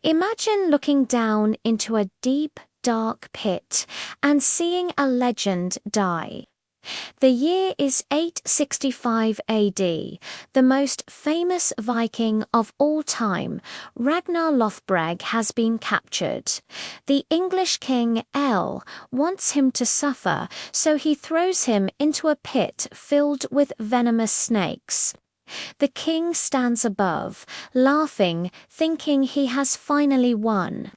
Imagine looking down into a deep, dark pit and seeing a legend die. The year is 865 AD. The most famous Viking of all time, Ragnar Lothbrok, has been captured. The English King Aelle wants him to suffer, so he throws him into a pit filled with venomous snakes. The king stands above, laughing, thinking he has finally won.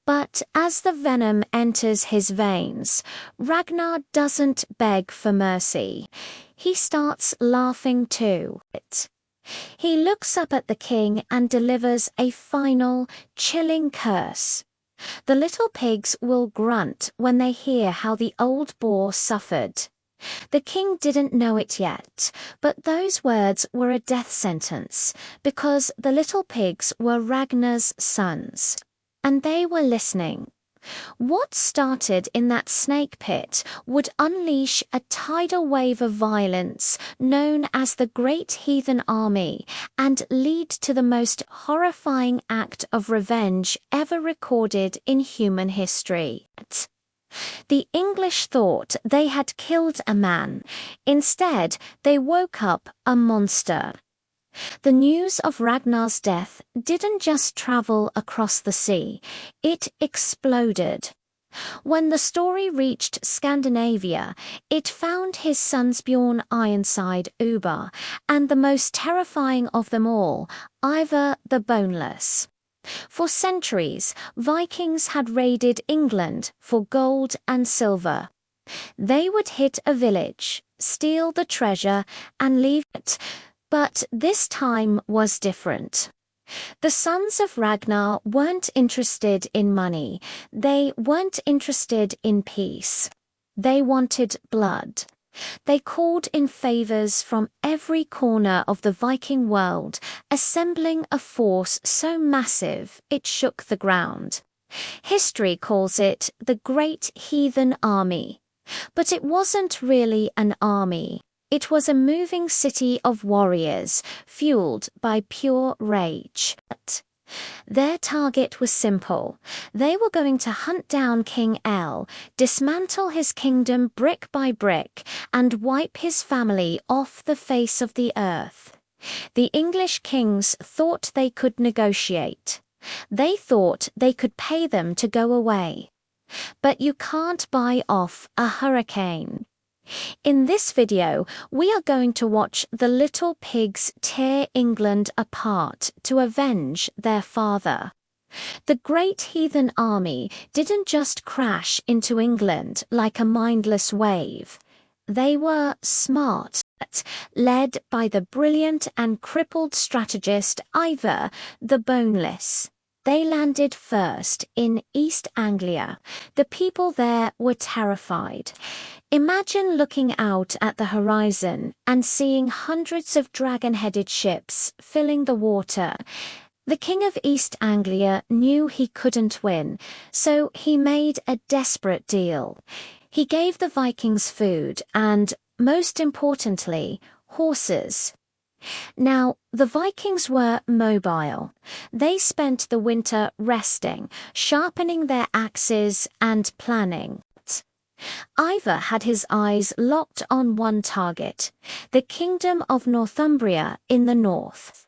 But as the venom enters his veins, Ragnar doesn't beg for mercy. He starts laughing too. He looks up at the king and delivers a final, chilling curse. The little pigs will grunt when they hear how the old boar suffered. The king didn't know it yet, but those words were a death sentence, because the little pigs were Ragnar's sons. And they were listening. What started in that snake pit would unleash a tidal wave of violence known as the Great Heathen Army and lead to the most horrifying act of revenge ever recorded in human history. The English thought they had killed a man. Instead, they woke up a monster. The news of Ragnar's death didn't just travel across the sea, it exploded. When the story reached Scandinavia, it found his sons Bjorn Ironside Uber, and the most terrifying of them all, Ivar the Boneless. For centuries, Vikings had raided England for gold and silver. They would hit a village, steal the treasure, and leave it. But this time was different. The sons of Ragnar weren't interested in money. They weren't interested in peace. They wanted blood. They called in favors from every corner of the Viking world, assembling a force so massive it shook the ground. History calls it the Great Heathen Army. But it wasn't really an army. It was a moving city of warriors, fueled by pure rage. Their target was simple. They were going to hunt down King Aelle, dismantle his kingdom brick by brick, and wipe his family off the face of the earth. The English kings thought they could negotiate. They thought they could pay them to go away. But you can't buy off a hurricane. In this video, we are going to watch the little pigs tear England apart to avenge their father. The Great Heathen Army didn't just crash into England like a mindless wave. They were smart, led by the brilliant and crippled strategist Ivar the Boneless. They landed first in East Anglia. The people there were terrified. Imagine looking out at the horizon and seeing hundreds of dragon-headed ships filling the water. The King of East Anglia knew he couldn't win, so he made a desperate deal. He gave the Vikings food and, most importantly, horses. Now, the Vikings were mobile. They spent the winter resting, sharpening their axes and planning. Ivar had his eyes locked on one target, the kingdom of Northumbria in the north.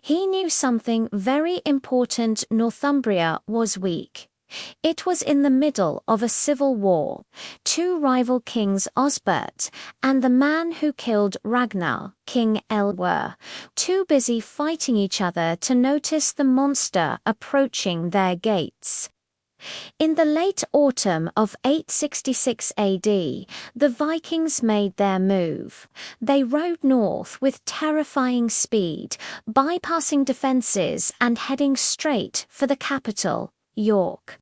He knew something very important. Northumbria was weak. It was in the middle of a civil war. Two rival kings, Osbert and the man who killed Ragnar, King Aelle, were too busy fighting each other to notice the monster approaching their gates. In the late autumn of 866 AD, the Vikings made their move. They rode north with terrifying speed, bypassing defenses and heading straight for the capital, York.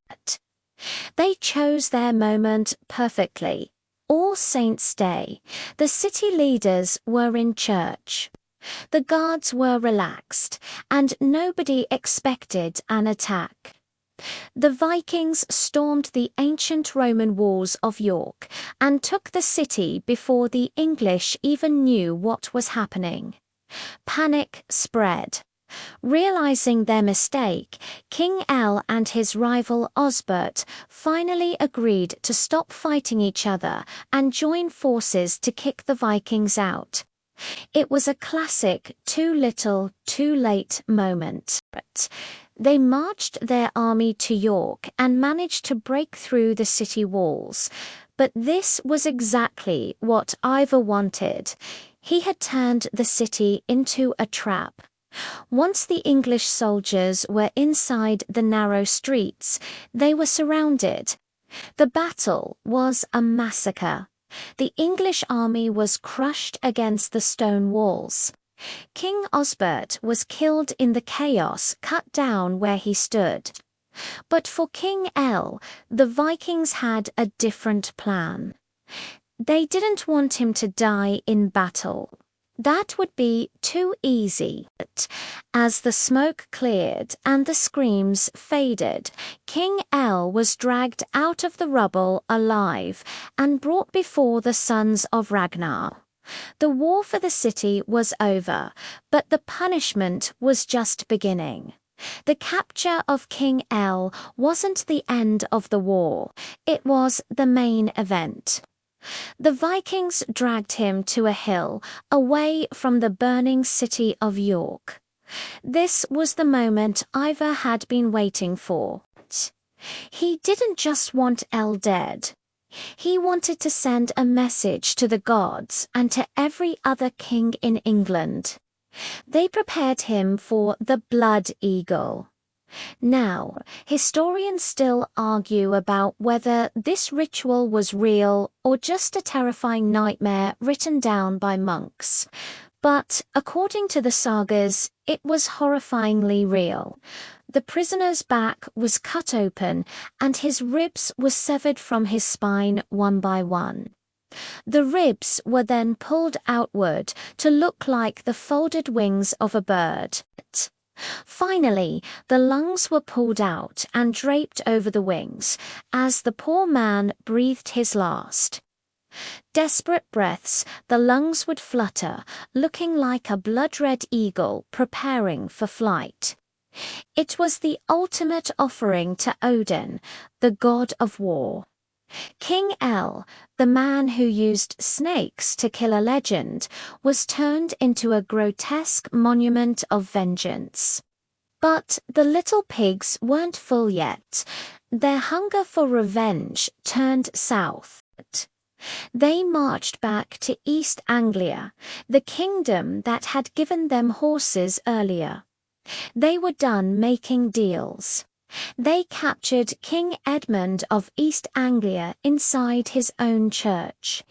They chose their moment perfectly. All Saints' Day, the city leaders were in church. The guards were relaxed, and nobody expected an attack. The Vikings stormed the ancient Roman walls of York and took the city before the English even knew what was happening. Panic spread. Realizing their mistake, King Aelle and his rival Osbert finally agreed to stop fighting each other and join forces to kick the Vikings out. It was a classic too little, too late moment. They marched their army to York and managed to break through the city walls. But this was exactly what Ivar wanted. He had turned the city into a trap. Once the English soldiers were inside the narrow streets, they were surrounded. The battle was a massacre. The English army was crushed against the stone walls. King Osbert was killed in the chaos, cut down where he stood. But for King Aelle, the Vikings had a different plan. They didn't want him to die in battle. That would be too easy. As the smoke cleared and the screams faded, King Aelle was dragged out of the rubble alive and brought before the sons of Ragnar. The war for the city was over, but the punishment was just beginning. The capture of King Aelle wasn't the end of the war, it was the main event. The Vikings dragged him to a hill, away from the burning city of York. This was the moment Ivar had been waiting for. He didn't just want Aelle dead. He wanted to send a message to the gods and to every other king in England. They prepared him for the Blood Eagle. Now, historians still argue about whether this ritual was real or just a terrifying nightmare written down by monks. But, according to the sagas, it was horrifyingly real. The prisoner's back was cut open and his ribs were severed from his spine one by one. The ribs were then pulled outward to look like the folded wings of a bird. Finally, the lungs were pulled out and draped over the wings, as the poor man breathed his last. Desperate breaths, the lungs would flutter, looking like a blood-red eagle preparing for flight. It was the ultimate offering to Odin, the god of war. King Aelle, the man who used snakes to kill a legend, was turned into a grotesque monument of vengeance. But the little pigs weren't full yet. Their hunger for revenge turned south. They marched back to East Anglia, the kingdom that had given them horses earlier. They were done making deals. They captured King Edmund of East Anglia inside his own church.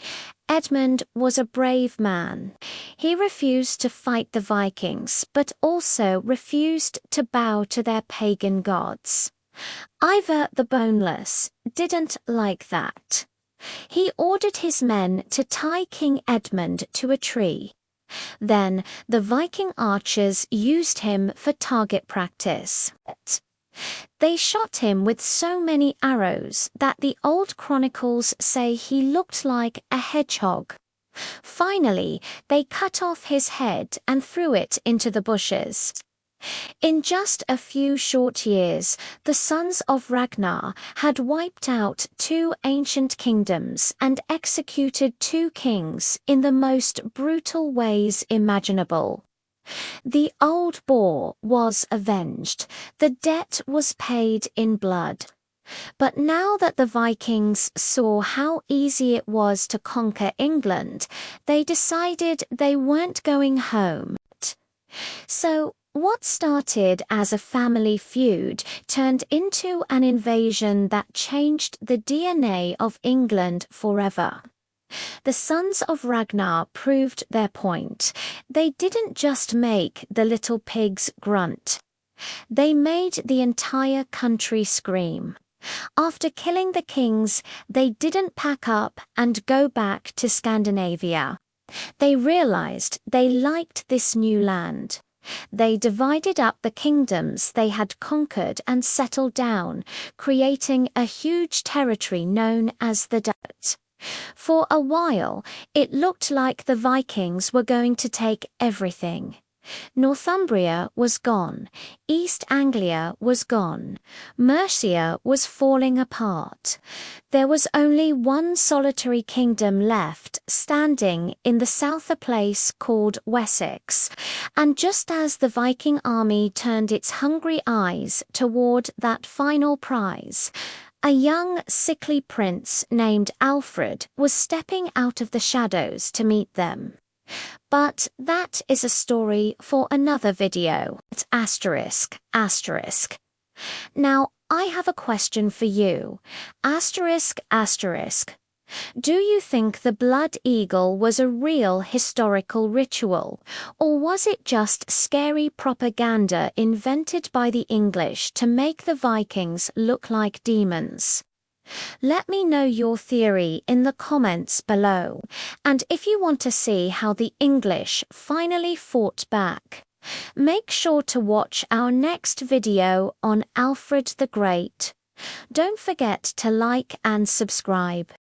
Edmund was a brave man. He refused to fight the Vikings, but also refused to bow to their pagan gods. Ivar the Boneless didn't like that. He ordered his men to tie King Edmund to a tree. Then the Viking archers used him for target practice. They shot him with so many arrows that the old chronicles say he looked like a hedgehog. Finally, they cut off his head and threw it into the bushes. In just a few short years, the sons of Ragnar had wiped out 2 ancient kingdoms and executed 2 kings in the most brutal ways imaginable. The old boar was avenged. The debt was paid in blood. But now that the Vikings saw how easy it was to conquer England, they decided they weren't going home. So, what started as a family feud turned into an invasion that changed the DNA of England forever. The sons of Ragnar proved their point. They didn't just make the little pigs grunt. They made the entire country scream. After killing the kings, they didn't pack up and go back to Scandinavia. They realized they liked this new land. They divided up the kingdoms they had conquered and settled down, creating a huge territory known as the Dutch. For a while, it looked like the Vikings were going to take everything. Northumbria was gone, East Anglia was gone, Mercia was falling apart. There was only one solitary kingdom left standing in the south, a place called Wessex, and just as the Viking army turned its hungry eyes toward that final prize, a young, sickly prince named Alfred was stepping out of the shadows to meet them. But that is a story for another video. Asterisk, asterisk. Now, I have a question for you. Asterisk, asterisk. Do you think the blood eagle was a real historical ritual, or was it just scary propaganda invented by the English to make the Vikings look like demons? Let me know your theory in the comments below, and if you want to see how the English finally fought back, make sure to watch our next video on Alfred the Great. Don't forget to like and subscribe.